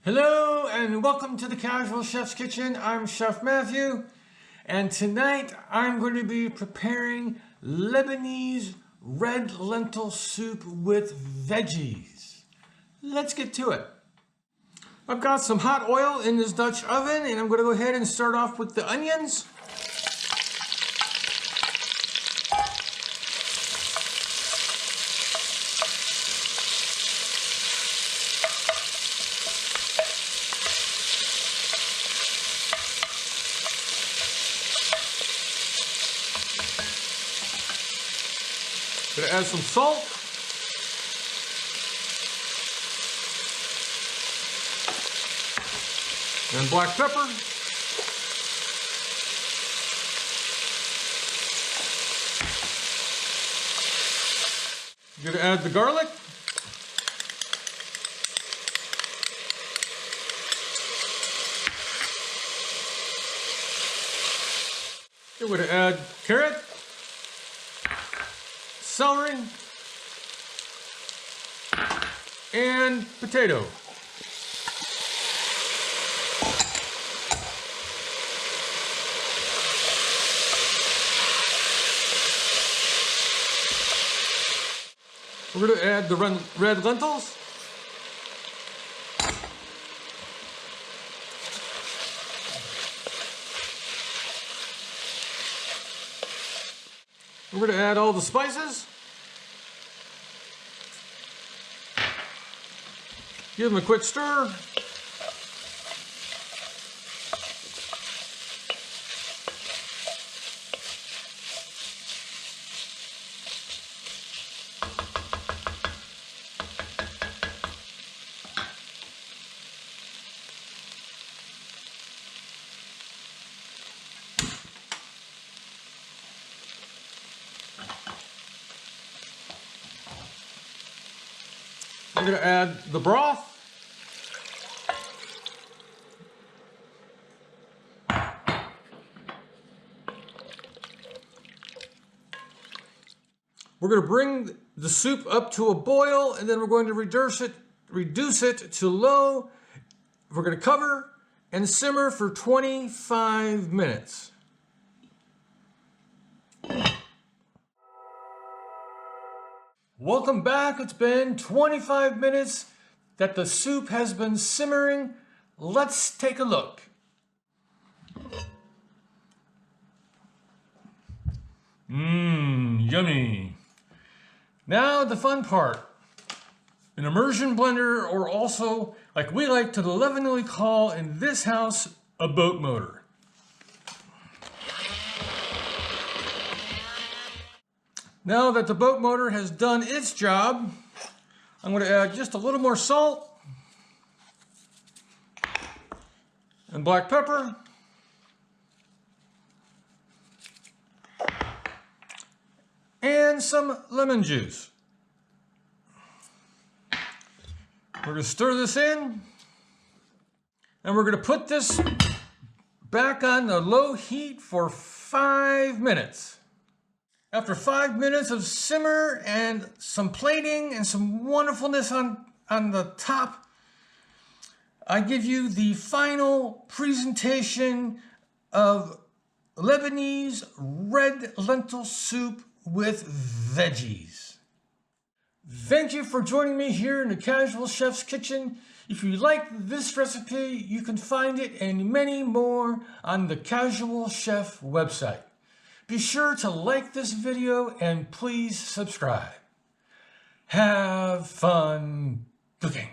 Hello and welcome to the Casual Chef's Kitchen. I'm Chef Matthew, and tonight I'm going to be preparing Lebanese red lentil soup with veggies. Let's get to it. I've got some hot oil in this Dutch oven, and I'm going to go ahead and start off with the onions. Gonna add some salt. And black pepper. Gonna add the garlic. We're gonna add carrot, celery, and potato. We're going to add the red lentils. We're going to add all the spices. Give them a quick stir. We're going to add the broth. We're going to bring the soup up to a boil, and then we're going to reduce it to low. We're going to cover and simmer for 25 minutes. Welcome back. It's been 25 minutes that the soup has been simmering. Let's take a look. Yummy. Now the fun part. An immersion blender, or also, like we like to lovingly call in this house, a boat motor. Now that the boat motor has done its job, I'm going to add just a little more salt and black pepper. And some lemon juice. We're going to stir this in, and we're going to put this back on the low heat for 5 minutes. After 5 minutes of simmer and some plating and some wonderfulness on the top, I give you the final presentation of Lebanese red lentil soup with veggies. Thank you for joining me here in the Casual Chef's Kitchen. If you like this recipe, you can find it and many more on the Casual Chef website. Be sure to like this video and please subscribe. Have fun cooking.